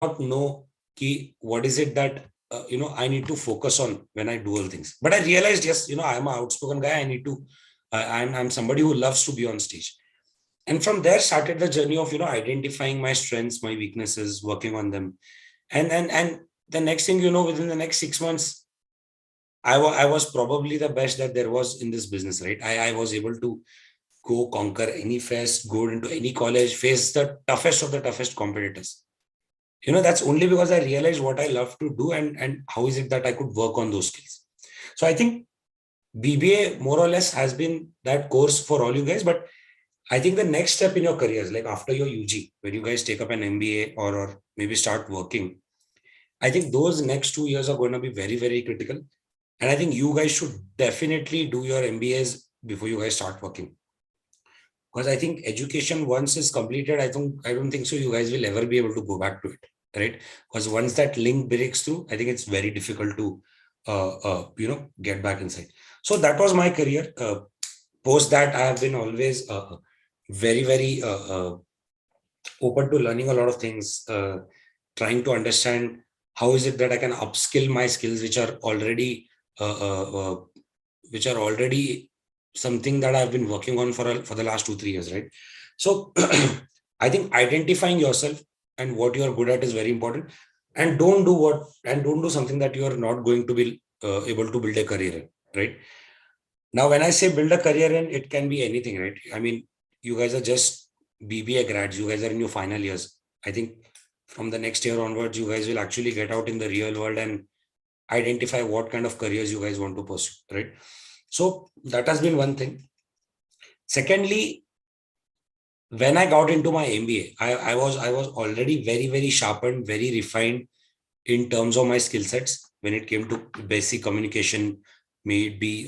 not know what is it that I need to focus on when I do all things. But I realized, yes, I am an outspoken guy. I need to. I'm somebody who loves to be on stage, and from there started the journey of identifying my strengths, my weaknesses, working on them, and the next thing within the next 6 months, I was probably the best that there was in this business, right? I was able to go conquer any fest, go into any college, face the toughest of the toughest competitors. That's only because I realized what I love to do and how is it that I could work on those skills. So I think BBA more or less has been that course for all you guys. But I think the next step in your careers, like after your UG, when you guys take up an MBA or maybe start working, I think those next 2 years are going to be very, very critical. And I think you guys should definitely do your MBAs before you guys start working. Because I think education once is completed, I don't think so you guys will ever be able to go back to it, right? Because once that link breaks through, I think it's very difficult to get back inside. So that was my career. Post that, I have been always very, very open to learning a lot of things, trying to understand how is it that I can upskill my skills, which are already something that I've been working on for the last 2-3 years, right? So I think identifying yourself and what you are good at is very important, and don't do something that you are not going to be able to build a career in, right? Now, when I say build a career in, it can be anything, right? I mean, you guys are just BBA grads, you guys are in your final years. I think from the next year onwards, you guys will actually get out in the real world and identify what kind of careers you guys want to pursue, right? So that has been one thing. Secondly, when I got into my MBA, I was already very, very sharpened, very refined in terms of my skill sets when it came to basic communication, may it be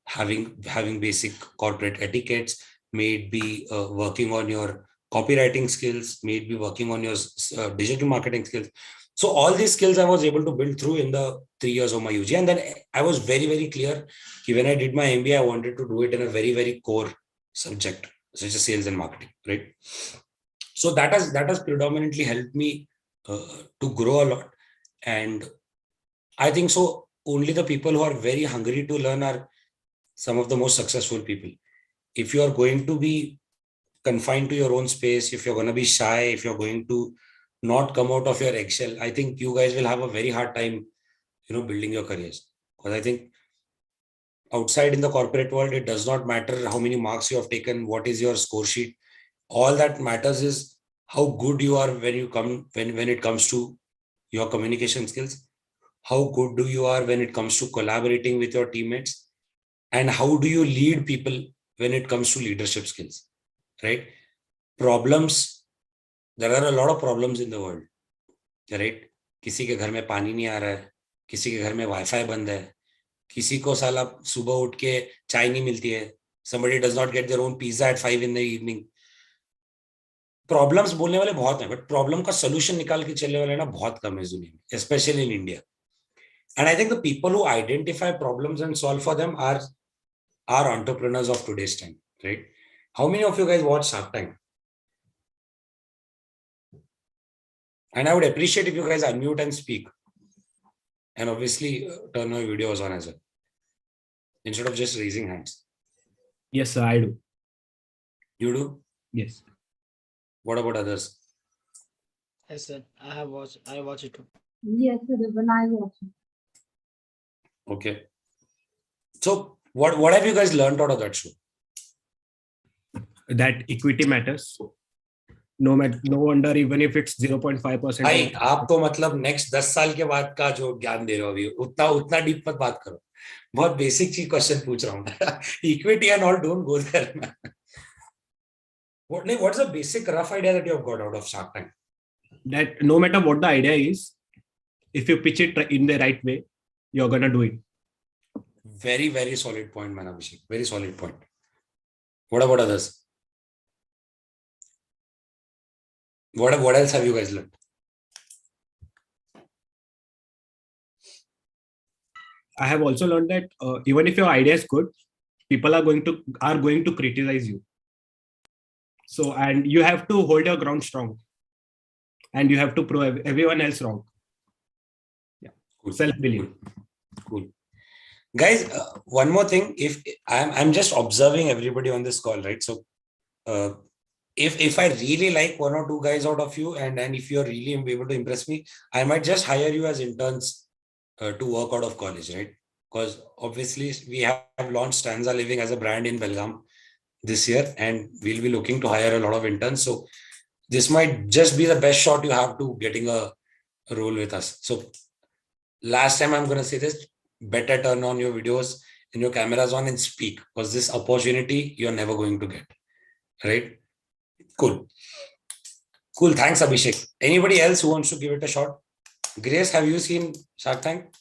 having basic corporate etiquettes, may it be working on your copywriting skills, may it be working on your digital marketing skills. So all these skills I was able to build through in the 3 years of my UG. And then I was very, very clear when I did my MBA, I wanted to do it in a very, very core subject, such as sales and marketing, right? So that has predominantly helped me to grow a lot. And I think so only the people who are very hungry to learn are some of the most successful people. If you are going to be confined to your own space, if you're going to be shy, if you're going to not come out of your eggshell, I think you guys will have a very hard time, building your careers. Because I think outside in the corporate world, it does not matter how many marks you have taken, what is your score sheet. All that matters is how good you are when it comes to your communication skills, how good do you are when it comes to collaborating with your teammates, and how do you lead people when it comes to leadership skills, right? Problems, there are a lot of problems in the world, right? किसी के घर में पानी नहीं आ रहा है, किसी के घर में वाईफाई बंद है, किसी को साला सुबह उठ के चाय नहीं मिलती है, somebody does not get their own pizza at 5 in the evening. Problems बोलने वाले बहुत हैं, बट प्रॉब्लम का सोल्यूशन निकाल के चलने वाले ना बहुत कम है दुनिया में, specially in India. And I think the people who identify problems and solve for them are entrepreneurs of today's time, right? How many of you guys watch Shark Tank? And I would appreciate if you guys unmute and speak. And obviously turn your videos on as well, instead of just raising hands. Yes, sir, I do. You do? Yes. What about others? Yes, sir. I watch it too. Yes, sir, even I watch it. Okay. So what have you guys learned out of that show? That equity matters. No wonder even if it's 0.5%. भाई आप तो मतलब next 10 साल के बाद का जो ज्ञान दे रहे हो अभी, उतना डीप मत बात करो. बहुत बेसिक चीज क्वेश्चन पूछ रहा हूँ. Equity and all don't go there. What's the basic rough idea that you have got out of Shark Tank? That no matter what the idea is, if you pitch it in the right way, you're gonna do it. Very, very solid point, man, Abhishek. Very solid point. What about others? What else have you guys learned? I have also learned that even if your idea is good, people are going to criticize you. So, and you have to hold your ground strong. and you have to prove everyone else wrong. Cool. Self-belief. Cool. Guys, one more thing. If I'm just observing everybody on this call, right? So, if I really like one or two guys out of you, and if you're really able to impress me, I might just hire you as interns to work out of college, right? Because obviously we have launched Stanza Living as a brand in Belgaum this year, and we'll be looking to hire a lot of interns. So this might just be the best shot you have to getting a role with us. So last time I'm going to say this, better turn on your videos and your cameras on and speak, because this opportunity you're never going to get, right? Cool. Thanks, Abhishek. Anybody else who wants to give it a shot? Grace, have you seen Shark Tank?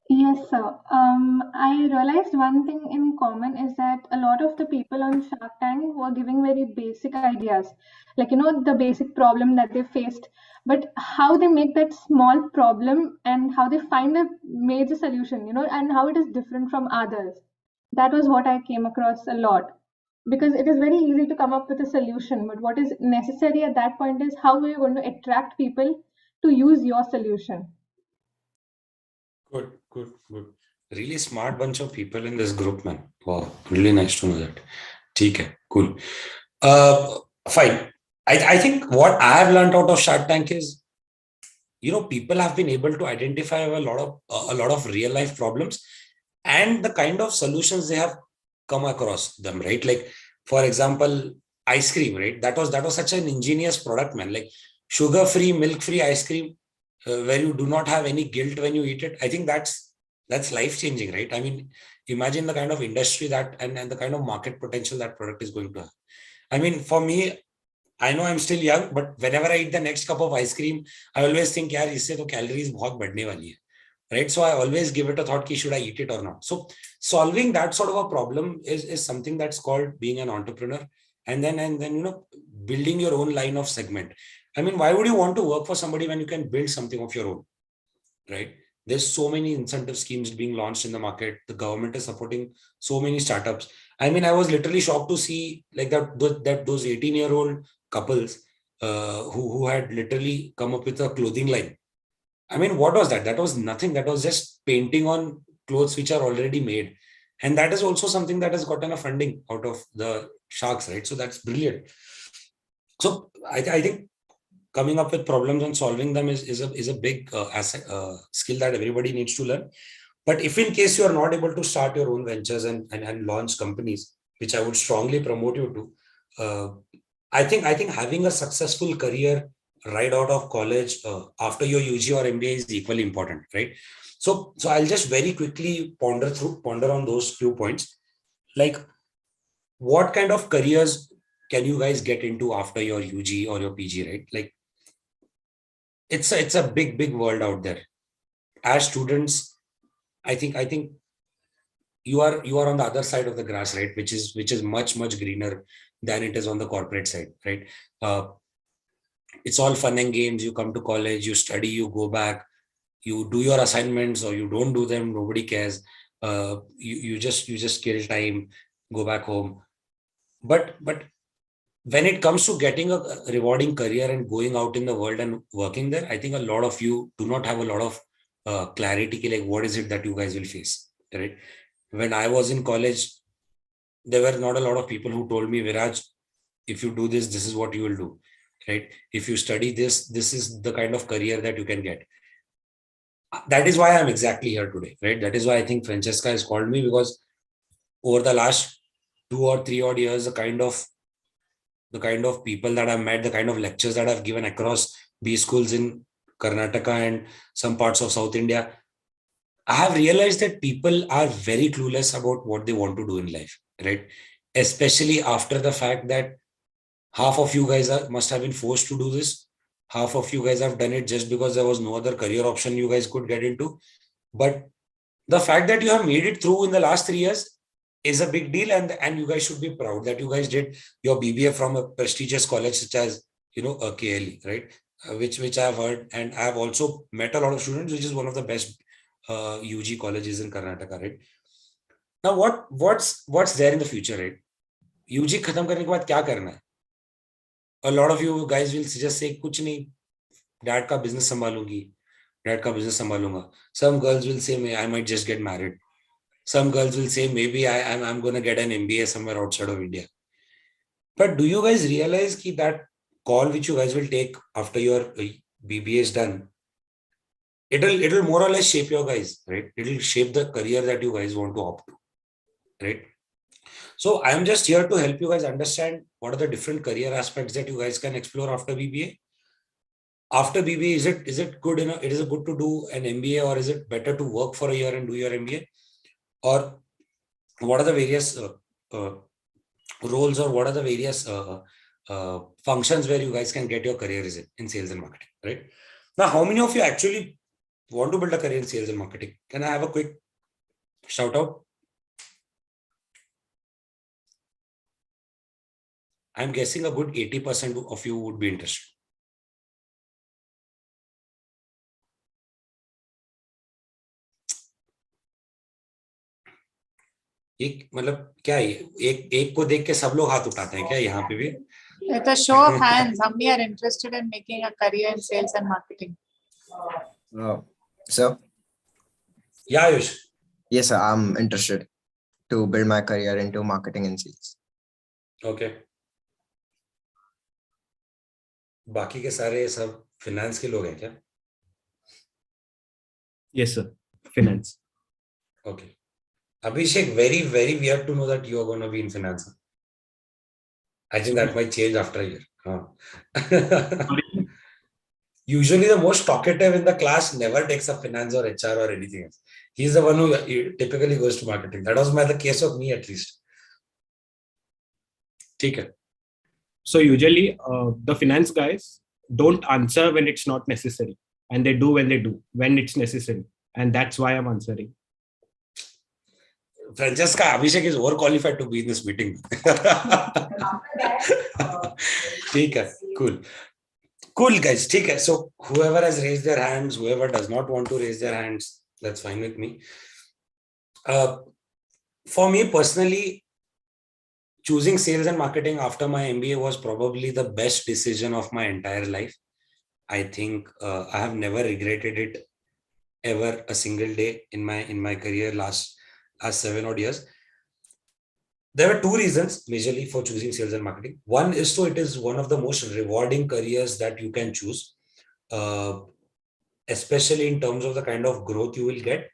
Yes, sir. I realized one thing in common is that a lot of the people on Shark Tank were giving very basic ideas, like, the basic problem that they faced, but how they make that small problem and how they find a major solution, and how it is different from others. That was what I came across a lot. Because it is very easy to come up with a solution, but what is necessary at that point is how are you going to attract people to use your solution? Good. Really smart bunch of people in this group, man. Wow, really nice to know that. Okay, cool. Fine. I think what I have learned out of Shark Tank is, people have been able to identify a lot of real life problems and the kind of solutions they have come across them, right? Like, for example, ice cream, right? That was such an ingenious product, man. Like sugar free, milk free ice cream, where you do not have any guilt when you eat it. I think that's life changing, right? I mean, imagine the kind of industry that and the kind of market potential that product is going to have. I mean, for me, I know I'm still young, but whenever I eat the next cup of ice cream, I always think, यार इससे तो calories बहुत बढ़ने वाली है, right? So I always give it a thought, कि should I eat it or not? So solving that sort of a problem is something that's called being an entrepreneur, and then building your own line of segment. I mean, why would you want to work for somebody when you can build something of your own, right? There's so many incentive schemes being launched in the market. The government is supporting so many startups. I mean, I was literally shocked to see like that those 18-year-old couples who had literally come up with a clothing line. I mean, what was that? That was nothing. That was just painting on clothes which are already made. And that is also something that has gotten a funding out of the sharks, right? So that's brilliant. So I think coming up with problems and solving them is a big skill that everybody needs to learn. But if in case you are not able to start your own ventures and launch companies, which I would strongly promote you to, I think having a successful career right out of college after your UG or MBA is equally important, right? So I'll just very quickly ponder on those few points. Like, what kind of careers can you guys get into after your UG or your PG, right? Like, it's a big world out there. As students, I think you are on the other side of the grass, right? Which is much greener than it is on the corporate side, right? uh, it's all fun and games. You come to college, you study, you go back, you do your assignments or you don't do them, nobody cares. You just kill time, go back home. But when it comes to getting a rewarding career and going out in the world and working there, I think a lot of you do not have a lot of clarity, like what is it that you guys will face, right? When I was in college, there were not a lot of people who told me, Viraj, if you do this, this is what you will do, right? If you study this, this is the kind of career that you can get. That is why I'm exactly here today, right? That is why I think Francesca has called me, because over the last 2 or 3 odd years, the kind of people that I've met, the kind of lectures that I've given across B schools in Karnataka and some parts of South India, I have realized that people are very clueless about what they want to do in life, right? Especially after the fact that half of you guys must have been forced to do this. Half of you guys have done it just because there was no other career option you guys could get into. But the fact that you have made it through in the last 3 years is a big deal, and you guys should be proud that you guys did your BBA from a prestigious college such as a KLE, right? Which I have heard, and I have also met a lot of students, which is one of the best UG colleges in Karnataka, right? Now, what's there in the future, right? UG खत्म करने के बाद क्या करना है? A lot of you guys will just say कुछ नहीं, dad का बिजनेस संभालूंगी, डैड का business संभालूंगा. Some girls will say, I might just get married. Some girls will say, maybe I'm going to get an MBA somewhere outside of India. But do you guys realize that call which you guys will take after your BBA is done, it'll more or less shape your guys, right? It'll shape the career that you guys want to opt to, right? So I'm just here to help you guys understand what are the different career aspects that you guys can explore after BBA. After BBA, is it good enough? It is good to do an MBA, or is it better to work for a year and do your MBA? Or what are the various roles, or what are the various functions where you guys can get your career in sales and marketing, right? Now, how many of you actually want to build a career in sales and marketing? Can I have a quick shout out? I'm guessing a good 80% of you would be interested. एक मतलब क्या है, एक को देख के सब लोग हाथ उठाते हैं क्या यहाँ पे भी? With a show of hands, how many are interested in making a career in sales and marketing? So, Yeah, Ayush. yes, sir, I'm interested to build my career into marketing and sales. Okay. बाकी के सारे सब finance के लोग हैं क्या? Yes, sir. Finance. Okay. Abhishek, very, very weird to know that you are going to be in finance. I think that might change after a year. Usually the most talkative in the class never takes up finance or HR or anything else. He's the one who typically goes to marketing. That was the case of me at least. Okay. So usually the finance guys don't answer when it's not necessary, and they do when it's necessary. And that's why I'm answering. Francesca, Abhishek is overqualified to be in this meeting. Okay, cool. Cool, guys. Okay, so whoever has raised their hands, whoever does not want to raise their hands, that's fine with me. For me personally, choosing sales and marketing after my MBA was probably the best decision of my entire life. I think I have never regretted it ever a single day in my career last 7 odd years. There were two reasons majorly for choosing sales and marketing. One is it is one of the most rewarding careers that you can choose, especially in terms of the kind of growth you will get.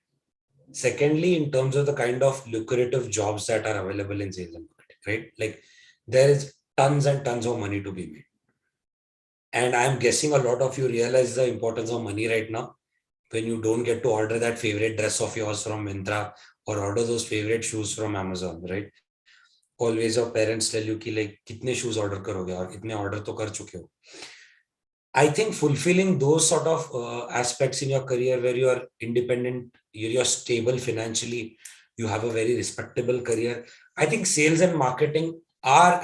Secondly, in terms of the kind of lucrative jobs that are available in sales and marketing, right? Like there is tons and tons of money to be made. And I'm guessing a lot of you realize the importance of money right now when you don't get to order that favorite dress of yours from Myntra or order those favorite shoes from Amazon, right? Always your parents tell you ki like kitne shoes order karoge aur itne order to kar chuke ho. I think fulfilling those sort of aspects in your career where you are independent, you're stable financially, you have a very respectable career. I think sales and marketing are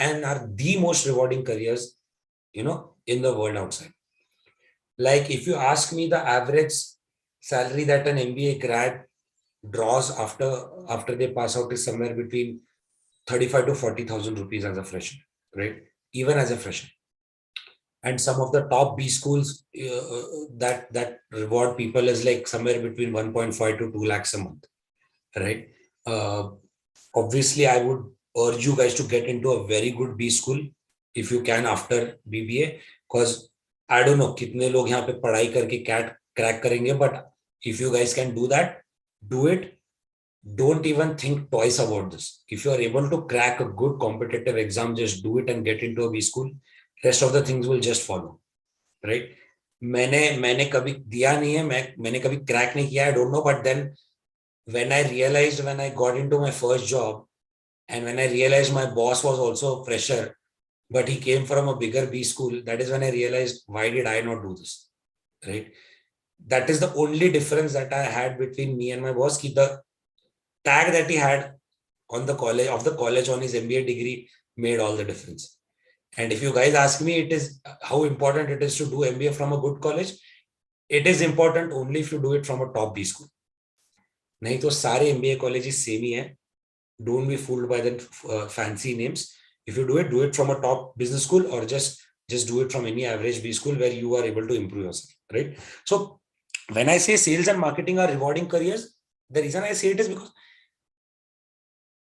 the most rewarding careers, in the world outside. Like if you ask me, the average salary that an MBA grad draws after they pass out is somewhere between 35 to 40,000 rupees as a fresher, right? Even as a fresher. And some of the top B schools that reward people is like somewhere between 1.5 to 2 lakhs a month, right? Obviously, I would urge you guys to get into a very good B school if you can after BBA, because I don't know kitne log yahan pe padhai karke crack karenge, but if you guys can do that, do it. Don't even think twice about this. If you are able to crack a good competitive exam, just do it and get into a B school. Rest of the things will just follow, right? मैंने कभी दिया नहीं है, मैंने कभी crack नहीं किया, I don't know, but then when I got into my first job and when I realized my boss was also a fresher, but he came from a bigger B school, that is when I realized, why did I not do this, right? That is the only difference that I had between me and my boss. The tag that he had on the college on his MBA degree made all the difference. And if you guys ask me, it is how important it is to do MBA from a good college. It is important only if you do it from a top B school. नहीं तो सारे MBA colleges same ही है. Don't be fooled by the fancy names. If you do it from a top business school, or just do it from any average B school where you are able to improve yourself. right? So when I say sales and marketing are rewarding careers, the reason I say it is because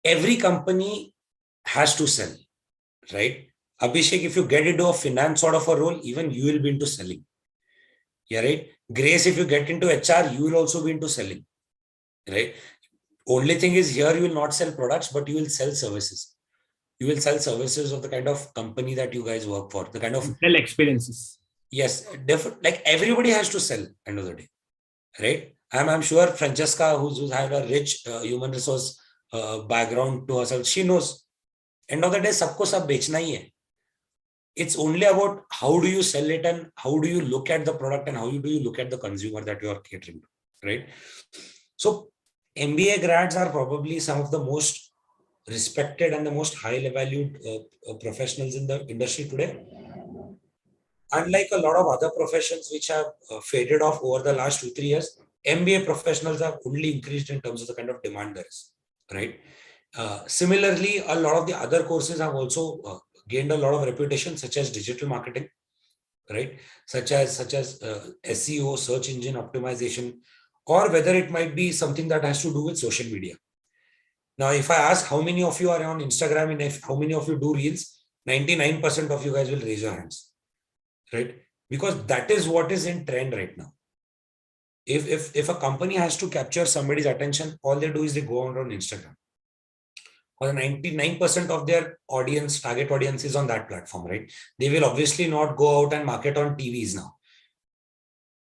every company has to sell, right? Abhishek, if you get into a finance sort of a role, even you will be into selling. Yeah, right. Grace, if you get into HR, you will also be into selling, right? Only thing is here you will not sell products, but you will sell services. You will sell services of the kind of company that you guys work for, the kind of Sell experiences. yes, like everybody has to sell end of the day, right? I'm sure Francesca, who's had a rich human resource background to herself, she knows end of the day सबको सब बेचना ही है. It's only about how do you sell it and how do you look at the product and how do you look at the consumer that you are catering to, right? So MBA grads are probably some of the most respected and the most highly valued professionals in the industry today. Unlike a lot of other professions which have faded off over the last 2-3 years, MBA professionals have only increased in terms of the kind of demand there is, right? Similarly, a lot of the other courses have also gained a lot of reputation, such as digital marketing, right? Such as SEO, search engine optimization, or whether it might be something that has to do with social media. Now, if I ask how many of you are on Instagram and how many of you do reels, 99% of you guys will raise your hands, right? Because that is what is in trend right now. If a company has to capture somebody's attention, all they do is they go on Instagram. Or 99% of their audience, target audience is on that platform, right? They will obviously not go out and market on TVs now.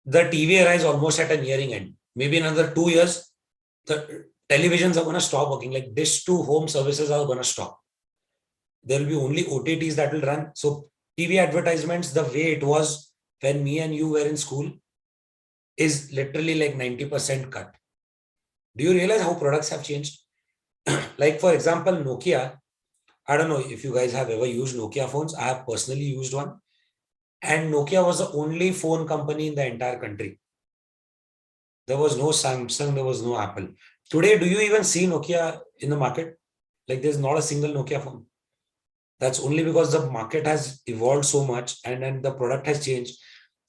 The TV era is almost at a nearing end. Maybe another 2 years, the televisions are going to stop working. Like dish to home services are going to stop. There will be only OTTs that will run. So TV advertisements, the way it was when me and you were in school, is literally like 90% cut. Do you realize how products have changed? Like for example, Nokia. I don't know if you guys have ever used Nokia phones. I have personally used one. And Nokia was the only phone company in the entire country. There was no Samsung, there was no Apple. Today, do you even see Nokia in the market? Like there's not a single Nokia phone. That's only because the market has evolved so much and then the product has changed.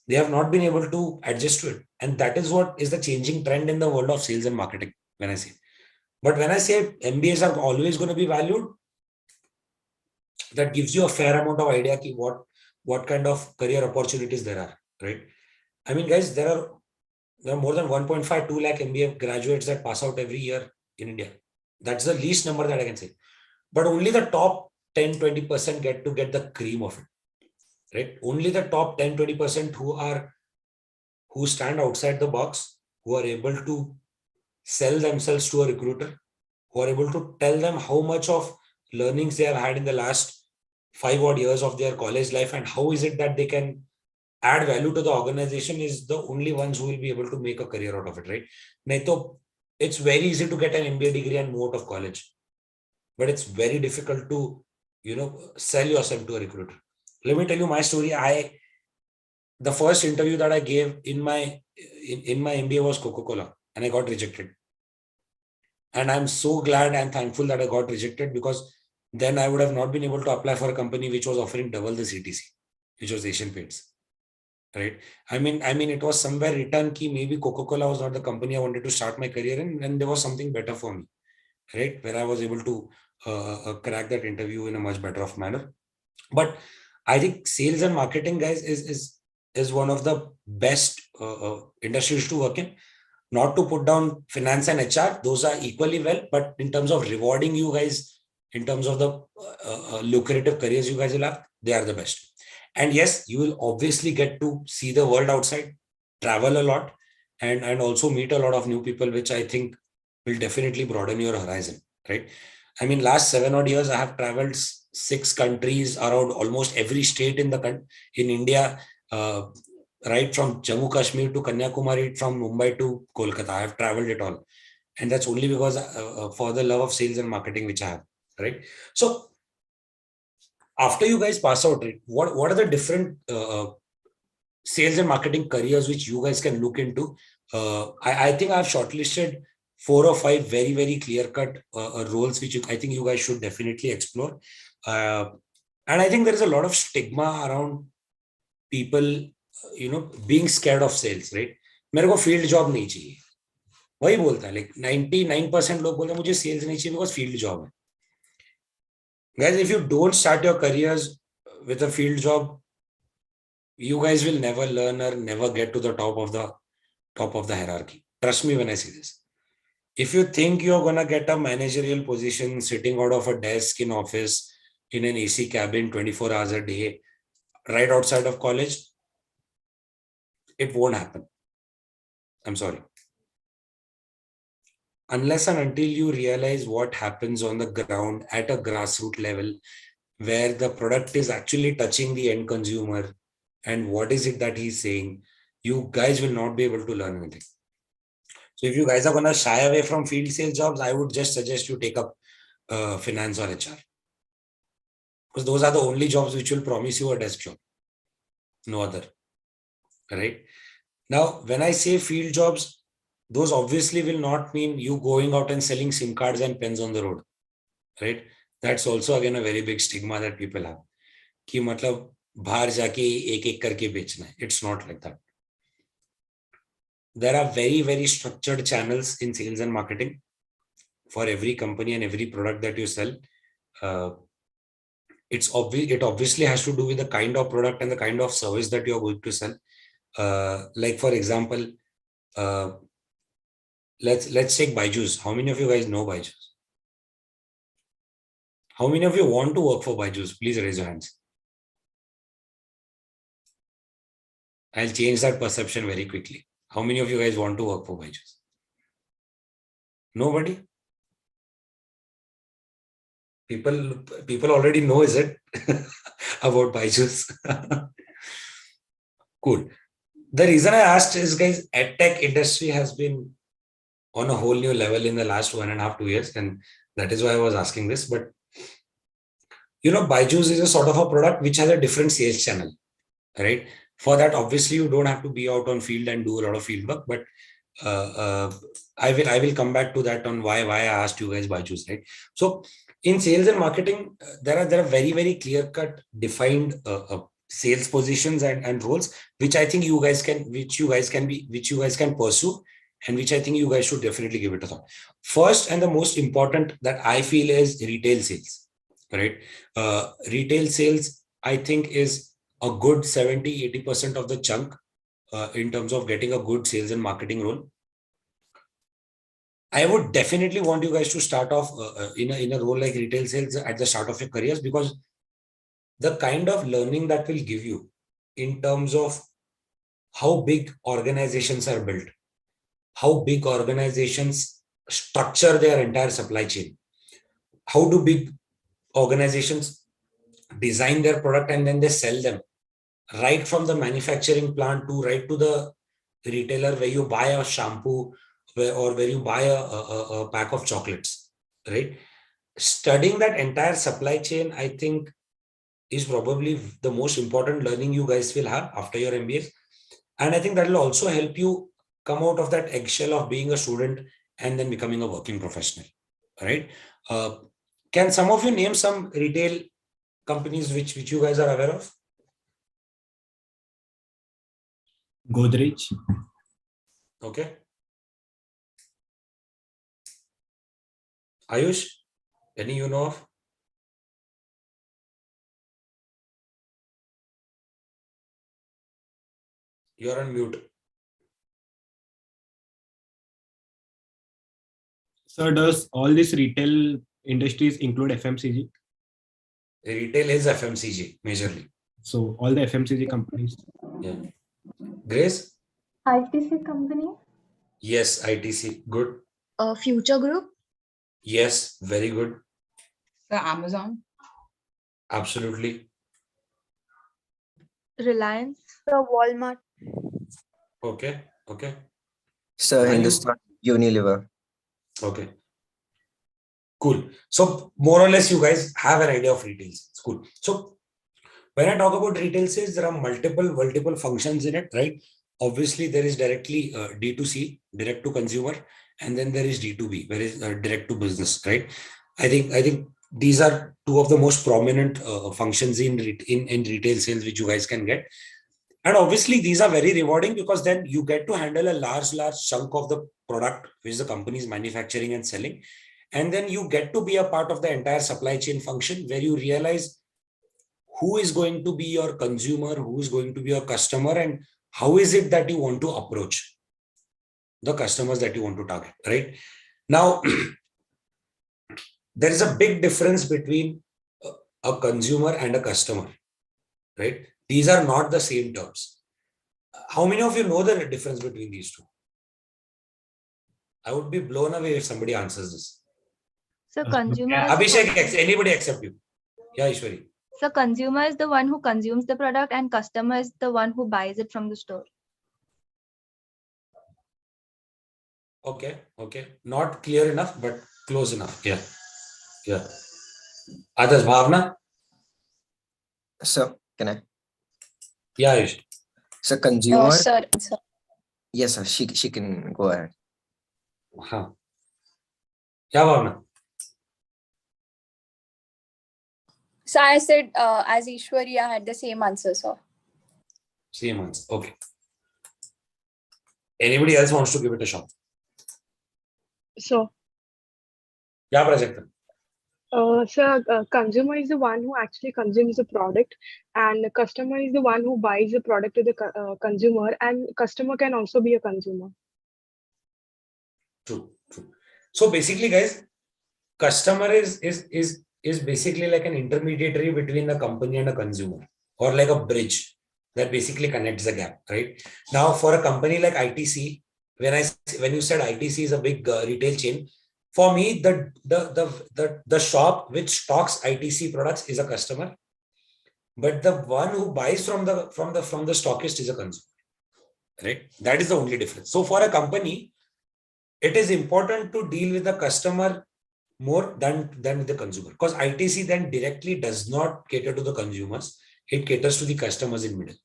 They have not been able to adjust to it. And that is what is the changing trend in the world of sales and marketing, when I say. But when I say MBAs are always going to be valued, that gives you a fair amount of idea what kind of career opportunities there are, right? I mean, guys, there are more than 1.52 lakh MBA graduates that pass out every year in India. That's the least number that I can say. But only the top 10-20% get the cream of it, right? Only the top 10-20% who stand outside the box, who are able to sell themselves to a recruiter, who are able to tell them how much of learnings they have had in the last 5 odd years of their college life and how is it that they can add value to the organization, is the only ones who will be able to make a career out of it, right? Naito, it's very easy to get an MBA degree and move out of college, but it's very difficult to, sell yourself to a recruiter. Let me tell you my story. The first interview that I gave in my MBA was Coca-Cola, and I got rejected. And I'm so glad and thankful that I got rejected, because then I would have not been able to apply for a company which was offering double the CTC, which was Asian Paints. Right. I mean, it was somewhere written that maybe Coca-Cola was not the company I wanted to start my career in, and there was something better for me, right? Where I was able to crack that interview in a much better of manner. But I think sales and marketing, guys, is one of the best industries to work in. Not to put down finance and HR; those are equally well. But in terms of rewarding you guys, in terms of the lucrative careers you guys will have, they are the best. And yes, you will obviously get to see the world outside, travel a lot, and also meet a lot of new people, which I think will definitely broaden your horizon, right? I mean, last 7 odd years, I have traveled 6 countries around almost every state in India, right from Jammu Kashmir to Kanyakumari, from Mumbai to Kolkata. I have traveled it all. And that's only because for the love of sales and marketing, which I have, right? So after you guys pass out, right, what are the different sales and marketing careers which you guys can look into? I think I've shortlisted 4 or 5 very, very clear-cut roles which I think you guys should definitely explore. And I think there is a lot of stigma around people being scared of sales, right? मेरे को field job नहीं चाहिए, वही बोलता है, like 99% लोग बोलते हैं मुझे sales नहीं चाहिए because field job है. Guys, if you don't start your careers with a field job, you guys will never learn or never get to the top of the hierarchy. Trust me when I say this. If you think you're gonna get a managerial position sitting out of a desk in office in an AC cabin 24 hours a day, right outside of college, it won't happen. I'm sorry. Unless and until you realize what happens on the ground at a grassroots level, where the product is actually touching the end consumer and what is it that he's saying, you guys will not be able to learn anything. So if you guys are going to shy away from field sales jobs, I would just suggest you take up finance or HR. Because those are the only jobs which will promise you a desk job. No other. Right? Now, when I say field jobs, those obviously will not mean you going out and selling SIM cards and pens on the road. Right? That's also again a very big stigma that people have. कि मतलब बाहर जाके एक करके बेचना है. It's not like that. There are very, very structured channels in sales and marketing for every company and every product that you sell. It obviously has to do with the kind of product and the kind of service that you're going to sell. Like for example, let's take Byju's. How many of you guys know Byju's? How many of you want to work for Byju's? Please raise your hands. I'll change that perception very quickly. How many of you guys want to work for Byju's? Nobody? People already know, is it? About Byju's. Cool. The reason I asked is, guys, EdTech industry has been on a whole new level in the last 1.5 to 2 years. And that is why I was asking this. But, Byju's is a sort of a product which has a different sales channel, right? For that, obviously, you don't have to be out on field and do a lot of field work. But I will come back to that on why I asked you guys Byju's, right? So in sales and marketing, there are very, very clear-cut defined sales positions and roles, which I think you guys can pursue, and which I think you guys should definitely give it a thought. First and the most important that I feel is retail sales, right? Retail sales, I think, is a good 70-80% of the chunk in terms of getting a good sales and marketing role. I would definitely want you guys to start off in a role like retail sales at the start of your careers, because the kind of learning that will give you in terms of how big organizations are built, how big organizations structure their entire supply chain, how do big organizations design their product and then they sell them, right from the manufacturing plant to right to the retailer where you buy a shampoo or where you buy a pack of chocolates, right? Studying that entire supply chain, I think, is probably the most important learning you guys will have after your MBAs. And I think that will also help you come out of that eggshell of being a student and then becoming a working professional, right? Can some of you name some retail companies which you guys are aware of? Godrej. Okay. Ayush, any you know of? You're on mute. So does all these retail industries include FMCG? Retail is FMCG majorly. So all the FMCG companies. Yeah. Grace? ITC company? Yes, ITC. Good. Future Group, Yes, very good. The Amazon. Absolutely. Reliance, Walmart. Okay. Sir, Manu? Hindustan Unilever. Okay. Cool. So more or less you guys have an idea of retail sales. Cool. So when I talk about retail sales, there are multiple functions in it, right? Obviously, there is directly D2C, direct to consumer, and then there is D2B, where is direct to business, right? I think these are two of the most prominent functions in retail sales which you guys can get. And obviously, these are very rewarding because then you get to handle a large chunk of the product which the company is manufacturing and selling. And then you get to be a part of the entire supply chain function where you realize who is going to be your consumer, who is going to be your customer, and how is it that you want to approach the customers that you want to target, right? Now, there is a big difference between a consumer and a customer, right? These are not the same terms. How many of you know the difference between these two? I would be blown away if somebody answers this. So consumer is Abhishek, anybody except you? Yeah, Ishwari. so consumer is the one who consumes the product and customer is the one who buys it from the store. Okay. Not clear enough, but close enough. Yeah. Others, Bhavna? So can I? Yeah, Ayush. So consumer. Sir. Yes, sir. She can go ahead. Huh. Yeah, Bhavna. So I said, as Ishwari, I had the same answer, sir. Same answer. Okay. Anybody else wants to give it a shot? So, Yeah, Prajakta. consumer is the one who actually consumes the product, and the customer is the one who buys the product to the consumer, and customer can also be a consumer. True. So basically, guys, customer is basically like an intermediary between a company and a consumer, or like a bridge that basically connects the gap, right? Now, for a company like ITC, when you said ITC is a big retail chain, for me, the shop which stocks ITC products is a customer, but the one who buys from the stockist is a consumer, right? That is the only difference. So for a company, it is important to deal with the customer more than with the consumer, because ITC then directly does not cater to the consumers. It caters to the customers in middle,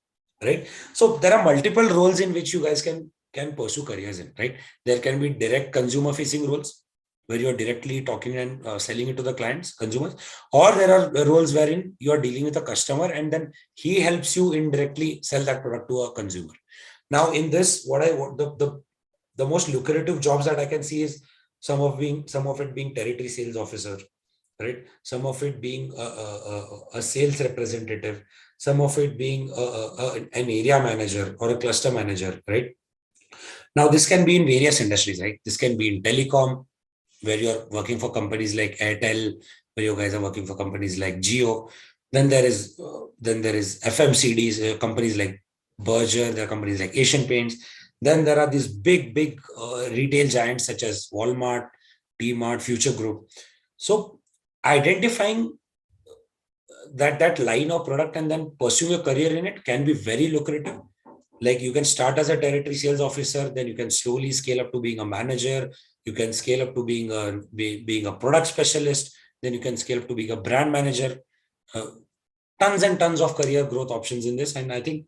right? So there are multiple roles in which you guys can pursue careers in, right? There can be direct consumer facing roles where you're directly talking and selling it to the clients, consumers, or there are roles wherein you are dealing with a customer and then he helps you indirectly sell that product to a consumer. Now, in this, the most lucrative jobs that I can see is some of it being territory sales officer, right? Some of it being a sales representative, some of it being an area manager or a cluster manager, right? Now, this can be in various industries, right? This can be in telecom, where you're working for companies like Airtel, where you guys are working for companies like Jio. Then there is FMCDs, companies like Berger, there are companies like Asian Paints. Then there are these big retail giants such as Walmart, D-Mart, Future Group. So identifying that line of product and then pursuing a career in it can be very lucrative. Like you can start as a territory sales officer, then you can slowly scale up to being a manager. You can scale up to being a product specialist. Then you can scale up to being a brand manager. Tons and tons of career growth options in this. And I think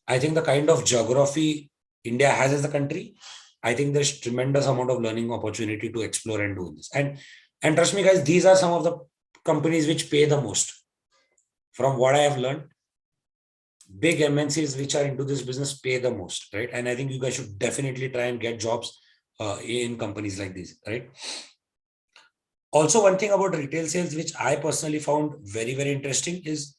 the kind of geography India has as a country, I think there's tremendous amount of learning opportunity to explore and do this. And trust me, guys, these are some of the companies which pay the most. From what I have learned, big MNCs which are into this business pay the most, right? And I think you guys should definitely try and get jobs in companies like these, right? Also, one thing about retail sales, which I personally found very, very interesting, is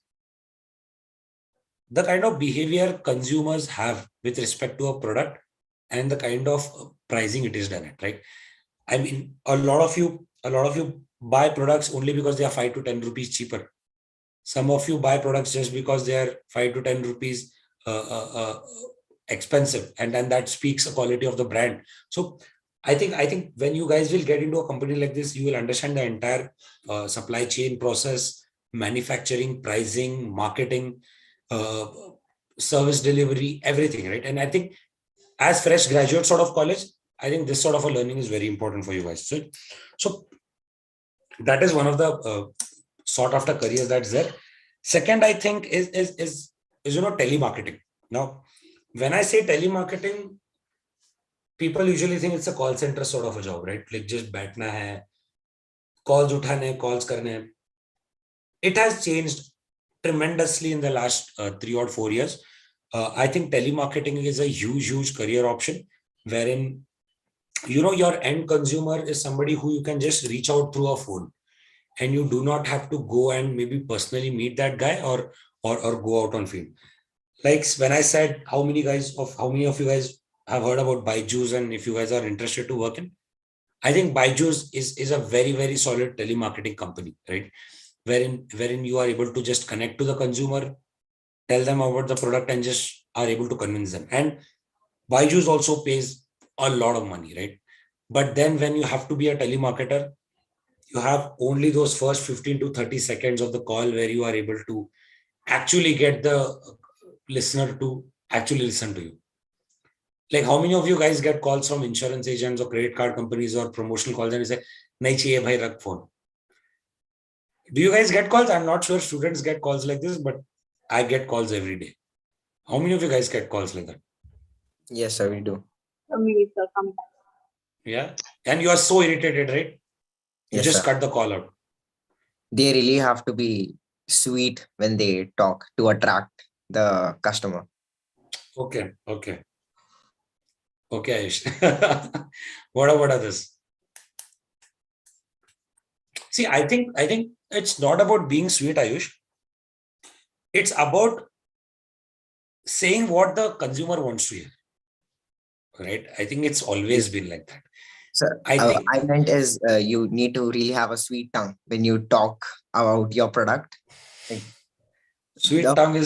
the kind of behavior consumers have with respect to a product and the kind of pricing it is done at, right? I mean, a lot of you buy products only because they are 5 to 10 rupees cheaper. Some of you buy products just because they are 5 to 10 rupees expensive, and then that speaks the quality of the brand. So I think when you guys will get into a company like this, you will understand the entire supply chain process, manufacturing, pricing, marketing, service delivery, everything, right? And I think as fresh graduates out of college, I think this sort of a learning is very important for you guys. So that is one of the sought after careers that's there. Second, I think is telemarketing. Now, when I say telemarketing, people usually think it's a call center sort of a job, right? Like just baitna hai, calls uthane, calls karne. It has changed tremendously in the last 3 or 4 years. I think telemarketing is a huge career option wherein, your end consumer is somebody who you can just reach out through a phone, and you do not have to go and maybe personally meet that guy or go out on field. Like when I said how many of you guys have heard about Byju's, and if you guys are interested to work in, I think Byju's is a very solid telemarketing company, right? Wherein you are able to just connect to the consumer, tell them about the product, and just are able to convince them. And Byju's also pays a lot of money, right? But then when you have to be a telemarketer, you have only those first 15 to 30 seconds of the call where you are able to actually get the listener to actually listen to you. Like, how many of you guys get calls from insurance agents or credit card companies or promotional calls and you say, nahi chahiye bhai, rakh phone? Do you guys get calls? I'm not sure students get calls like this, but I get calls every day. How many of you guys get calls like that? Yes, sir, we do. Yeah. And you are so irritated, right? You Yes, just sir. cut the call out. They really have to be sweet when they talk to attract the customer. Okay. Ayush. What about others? See, I think it's not about being sweet, Ayush. It's about saying what the consumer wants to hear. Right? I think it's always been like that. Sir, I think I meant is you need to really have a sweet tongue when you talk about your product. Like, sweet the tongue is